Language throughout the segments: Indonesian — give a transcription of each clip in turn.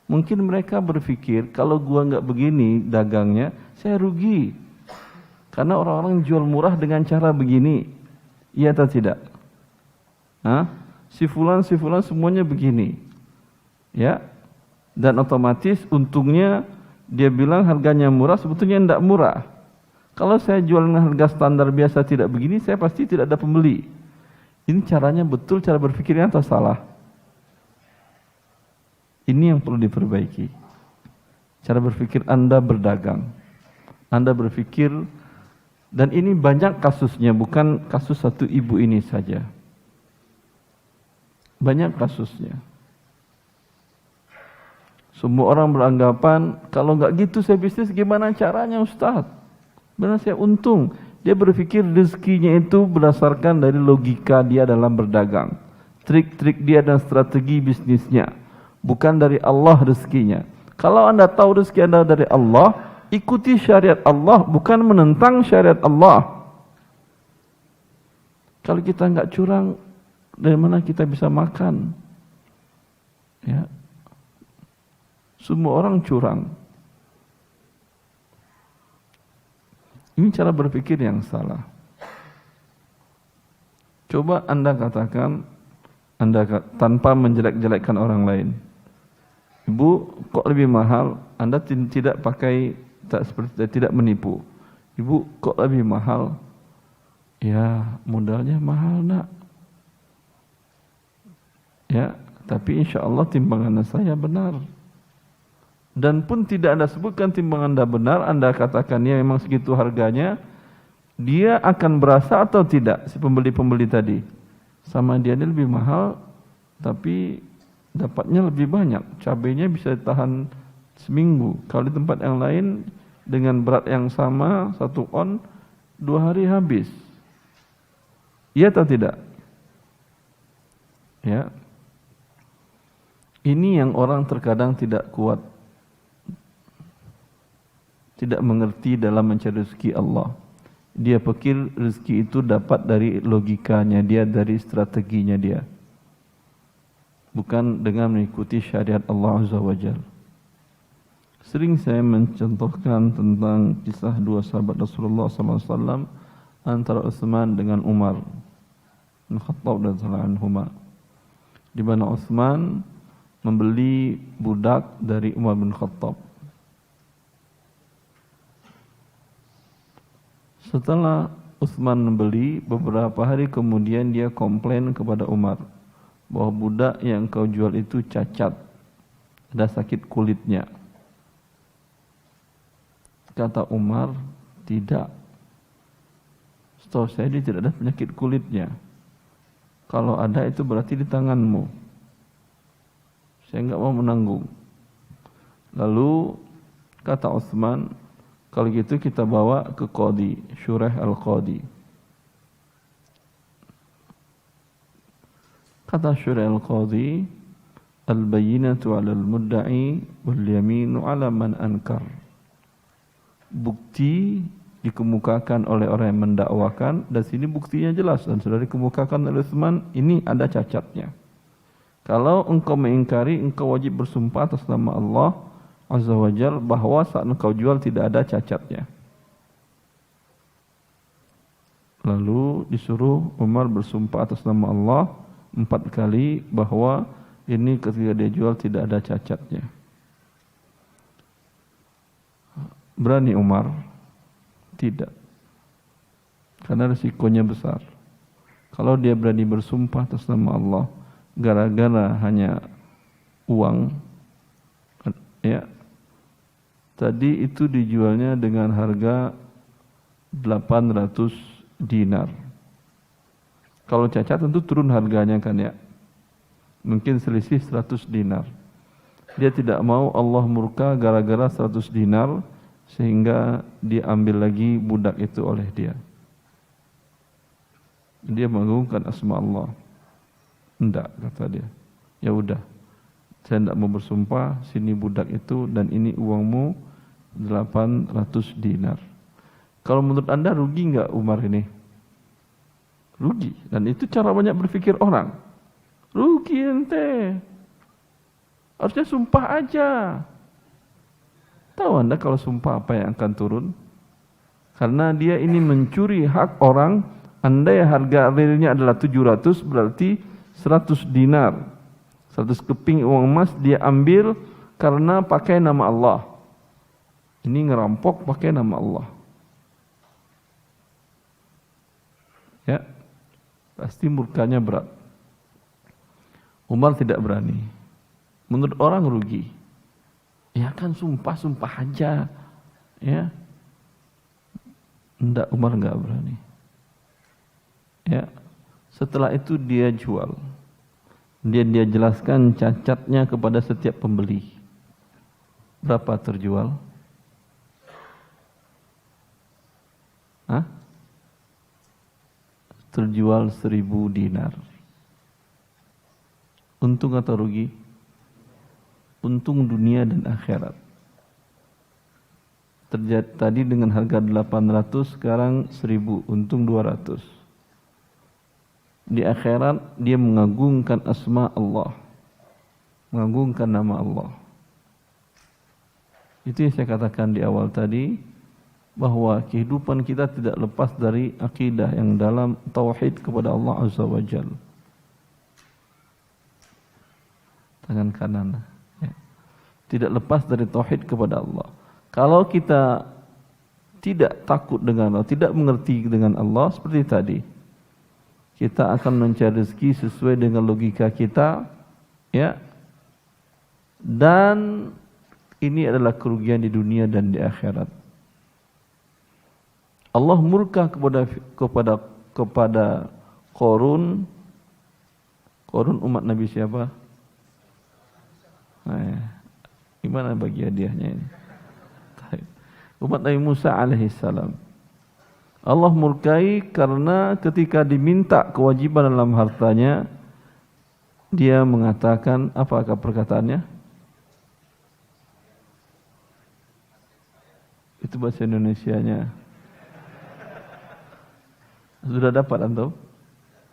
Mungkin mereka berpikir, kalau gua nggak begini dagangnya, saya rugi. Karena orang-orang jual murah dengan cara begini. Iya atau tidak? Hah? Si fulan semuanya begini. Ya. Dan otomatis untungnya dia bilang harganya murah, sebetulnya tidak murah. Kalau saya jual dengan harga standar biasa tidak begini, saya pasti tidak ada pembeli. Ini caranya betul, cara berpikirnya atau salah? Ini yang perlu diperbaiki. Cara berpikir Anda berdagang. Anda berpikir, dan ini banyak kasusnya, bukan kasus satu ibu ini saja. Banyak kasusnya. Semua orang beranggapan, kalau nggak gitu saya bisnis gimana caranya Ustaz? Benar saya untung. Dia berpikir rezekinya itu berdasarkan dari logika dia dalam berdagang. Trik-trik dia dan strategi bisnisnya. Bukan dari Allah rezekinya. Kalau Anda tahu rezeki Anda dari Allah, ikuti syariat Allah, bukan menentang syariat Allah. Kalau kita nggak curang, dari mana kita bisa makan? Ya. Semua orang curang. Ini cara berpikir yang salah. Coba Anda katakan, tanpa menjelek-jelekkan orang lain. Ibu, kok lebih mahal? Anda tidak menipu. Ibu, kok lebih mahal? Ya, modalnya mahal, Nak. Ya, tapi insya Allah timbangan saya benar. Dan pun tidak Anda sebutkan timbangan Anda benar, Anda katakan ya memang segitu harganya, dia akan berasa atau tidak si pembeli-pembeli tadi? Sama dia ini lebih mahal, tapi dapatnya lebih banyak, cabainya bisa tahan seminggu. Kalau di tempat yang lain dengan berat yang sama, 1 on, 2 hari habis. Iya atau tidak? Ya. Ini yang orang terkadang tidak kuat, tidak mengerti dalam mencari rezeki Allah. Dia pikir rezeki itu dapat dari logikanya dia, dari strateginya dia, bukan dengan mengikuti syariat Allah Azza wa Jalla. Sering saya mencontohkan tentang kisah 2 sahabat Rasulullah SAW, antara Utsman dengan Umar bin Khattab radhiyallahu anhuma, di mana Utsman membeli budak dari Umar bin Khattab. Setelah Utsman membeli, beberapa hari kemudian dia komplain kepada Umar bahwa budak yang kau jual itu cacat, ada sakit kulitnya. Kata Umar, tidak. Setahu saya dia tidak ada penyakit kulitnya. Kalau ada itu berarti di tanganmu. Saya enggak mau menanggung. Lalu kata Utsman, kalau gitu kita bawa ke Qadi, Syuraih al-Qadi. Kata Syuraih al-Qadi, al-bayyinatu 'ala al-mudda'i wal yaminu 'ala man ankar. Bukti dikemukakan oleh orang yang mendakwakan, dan sini buktinya jelas dan sudah dikemukakan oleh Utsman, ini ada cacatnya. Kalau engkau mengingkari, engkau wajib bersumpah atas nama Allah Azza wa Jalla bahwa saat engkau jual tidak ada cacatnya. Lalu disuruh Umar bersumpah atas nama Allah 4 kali bahwa ini ketika dia jual tidak ada cacatnya. Berani Umar? Tidak. Karena risikonya besar. Kalau dia berani bersumpah atas nama Allah gara-gara hanya uang, ya, tadi itu dijualnya dengan harga 800 dinar. Kalau cacat tentu turun harganya kan ya. Mungkin selisih 100 dinar. Dia tidak mau Allah murka gara-gara 100 dinar sehingga diambil lagi budak itu oleh dia. Dia mengagungkan asma Allah. Enggak, kata dia. Ya udah. Saya tidak mau bersumpah, sini budak itu dan ini uangmu 800 dinar. Kalau menurut Anda rugi enggak Umar ini? Rugi. Dan itu cara banyak berpikir orang. Rugi ente. Harusnya sumpah aja. Tahu Anda kalau sumpah apa yang akan turun? Karena dia ini mencuri hak orang. Andai harga realnya adalah 700, berarti 100 dinar. 100 keping uang emas dia ambil karena pakai nama Allah. Ini ngerampok pakai nama Allah. Ya, pasti murkanya berat. Umar tidak berani. Menurut orang rugi. Ya kan sumpah aja. Ya. Enggak, Umar enggak berani. Ya. Setelah itu dia jual. Dia jelaskan cacatnya kepada setiap pembeli. Berapa terjual? Hah? Terjual 1000 dinar. Untung atau rugi? Untung dunia dan akhirat. Tadi dengan harga 800, sekarang 1000, untung 200. Di akhirat dia mengagungkan asma Allah, mengagungkan nama Allah. Itu yang saya katakan di awal tadi, bahwa kehidupan kita tidak lepas dari akidah yang dalam tauhid kepada Allah Azza wa Jalla. Tangan kanan. Ya. Tidak lepas dari tauhid kepada Allah. Kalau kita tidak takut dengan Allah, tidak mengerti dengan Allah seperti tadi, kita akan mencari rezeki sesuai dengan logika kita, ya. Dan ini adalah kerugian di dunia dan di akhirat. Allah murka kepada Qarun. Qarun umat Nabi siapa? Gimana bagi hadiahnya ini? Umat Nabi Musa alaihissalam. Allah murkai karena ketika diminta kewajiban dalam hartanya, dia mengatakan, apakah perkataannya? Itu bahasa Indonesianya. Sudah dapat antum?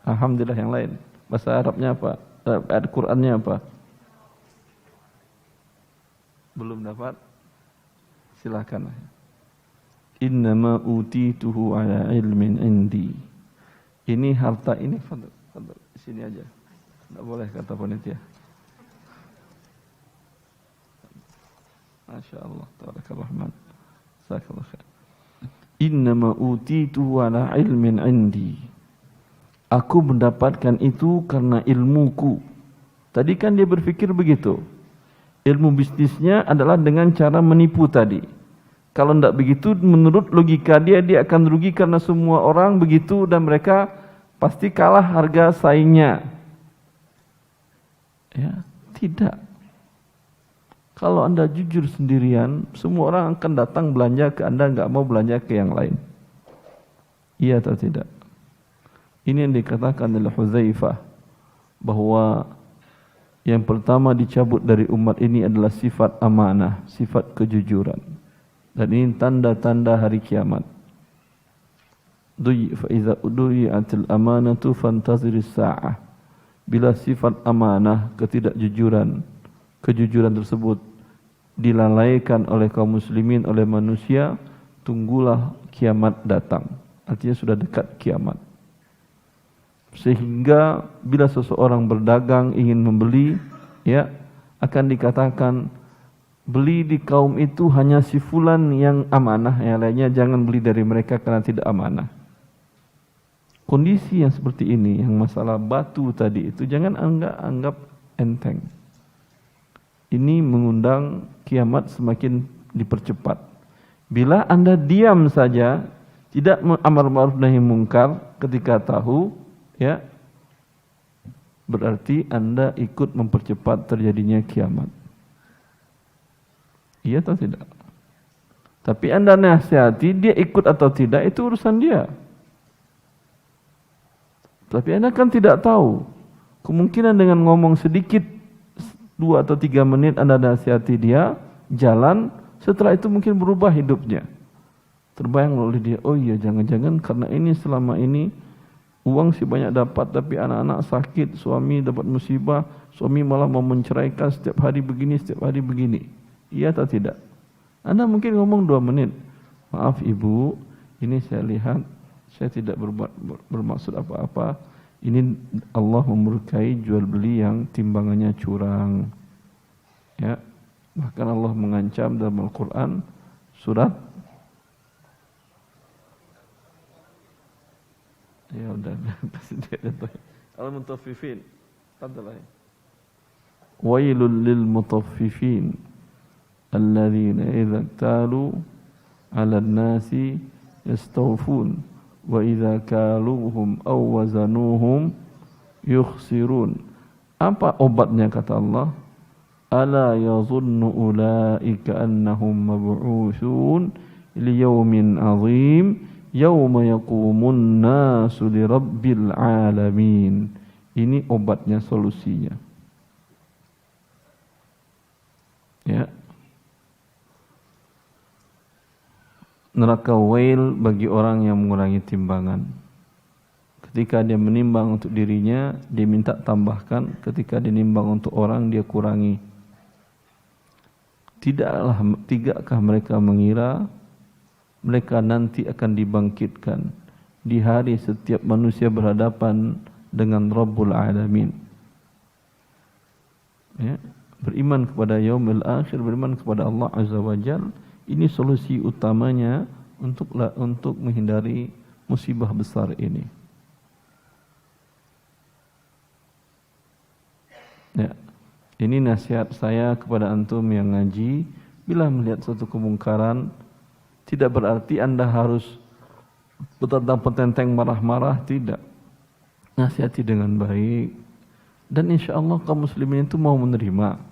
Alhamdulillah. Yang lain. Bahasa Arabnya apa? Ayat Qur'annya apa? Belum dapat? Silakan. Innama utituhu ala ilmin indi. Ini harta ini, fadl, sini aja. Tidak boleh kata panitia. Masya Allah, tabarakallah. Jazakallahu khair. Innama utituhu ala ilmin indi. Aku mendapatkan itu karena ilmuku. Tadi kan dia berpikir begitu. Ilmu bisnisnya adalah dengan cara menipu tadi. Kalau tidak begitu, menurut logika dia akan rugi karena semua orang begitu dan mereka pasti kalah harga saingnya. Ya, tidak. Kalau Anda jujur sendirian, semua orang akan datang belanja ke Anda, enggak mau belanja ke yang lain. Iya atau tidak? Ini yang dikatakan oleh Hudzaifah, bahwa yang pertama dicabut dari umat ini adalah sifat amanah, sifat kejujuran. Dan ini tanda-tanda hari kiamat. Fa du'iatil amanatu fantaziris sa'ah. Bila sifat amanah, ketidakjujuran, kejujuran tersebut dilalaikan oleh kaum muslimin, oleh manusia, tunggulah kiamat datang. Artinya sudah dekat kiamat. Sehingga bila seseorang berdagang ingin membeli, ya, akan dikatakan beli di kaum itu hanya si fulan yang amanah, yang lainnya jangan beli dari mereka karena tidak amanah. Kondisi yang seperti ini, yang masalah batu tadi itu, jangan anggap enteng. Ini mengundang kiamat semakin dipercepat. Bila Anda diam saja, tidak amar ma'ruf nahi mungkar ketika tahu, ya, berarti Anda ikut mempercepat terjadinya kiamat. Iya atau tidak? Tapi Anda nasihati, dia ikut atau tidak, itu urusan dia. Tapi Anda kan tidak tahu. Kemungkinan dengan ngomong sedikit, 2 atau 3 menit Anda nasihati dia, jalan, setelah itu mungkin berubah hidupnya. Terbayang oleh dia, oh iya, jangan-jangan karena ini selama ini uang sih banyak dapat, tapi anak-anak sakit, suami dapat musibah, Suami malah mau menceraikan setiap hari begini, setiap hari begini. Iya atau tidak? Anda mungkin ngomong 2 menit. Maaf ibu, ini saya lihat, saya tidak bermaksud apa-apa. Ini Allah memurkai jual beli yang timbangannya curang. Ya, bahkan Allah mengancam dalam Al-Quran surat. Ya udah, Al-Mutaffifin. Tadallah. Wailul lil mutaffifin alladzina idza iktalu 'alan nasi yastawfun wa idza kaluhum aw wazanuhum yukhsirun. Apa obatnya kata Allah? Ala yazunnu ulaika annahum mab'utsun li yaumin 'adzim yauma yaqumun nasu li rabbil alamin. Ini obatnya, solusinya. Ya. Neraka wail bagi orang yang mengurangi timbangan. Ketika dia menimbang untuk dirinya, dia minta tambahkan. Ketika dia nimbang untuk orang, dia kurangi. Tidakkah mereka mengira mereka nanti akan dibangkitkan di hari setiap manusia berhadapan dengan Rabbul Alamin. Ya. Beriman kepada yaumil akhir, beriman kepada Allah Azza wa Jalla, ini solusi utamanya untuk menghindari musibah besar ini. Ya. Ini nasihat saya kepada antum yang ngaji, bila melihat suatu kemungkaran, tidak berarti Anda harus petentang marah-marah, tidak. Nasihati dengan baik, dan insya Allah kaum muslimin itu mau menerima.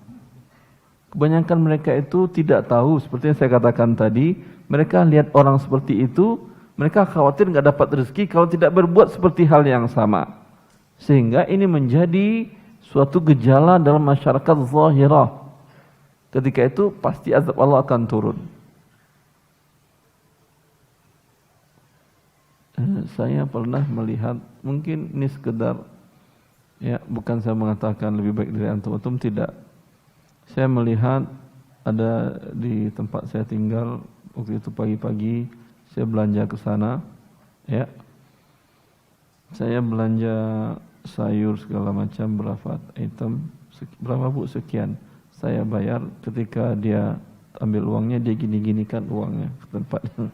Kebanyakan mereka itu tidak tahu, seperti yang saya katakan tadi, mereka lihat orang seperti itu, mereka khawatir nggak dapat rezeki kalau tidak berbuat seperti hal yang sama. Sehingga ini menjadi suatu gejala dalam masyarakat zahirah. Ketika itu pasti azab Allah akan turun. Saya pernah melihat, mungkin ini sekedar, ya bukan saya mengatakan lebih baik dari antum, tidak. Saya melihat ada di tempat saya tinggal, waktu itu pagi-pagi saya belanja ke sana, ya. Saya belanja sayur segala macam, berapa item, berapa bu, sekian. Saya bayar, ketika dia ambil uangnya, dia gini-ginikan uangnya ke tempatnya.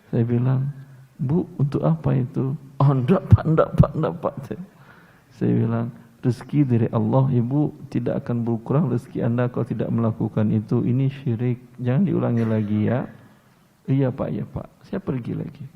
Saya bilang, bu, untuk apa itu? Oh, enggak pak. Saya bilang, rezeki dari Allah, ibu, tidak akan berkurang rezeki Anda kalau tidak melakukan itu. Ini syirik, jangan diulangi lagi ya. Iya pak. Saya pergi lagi.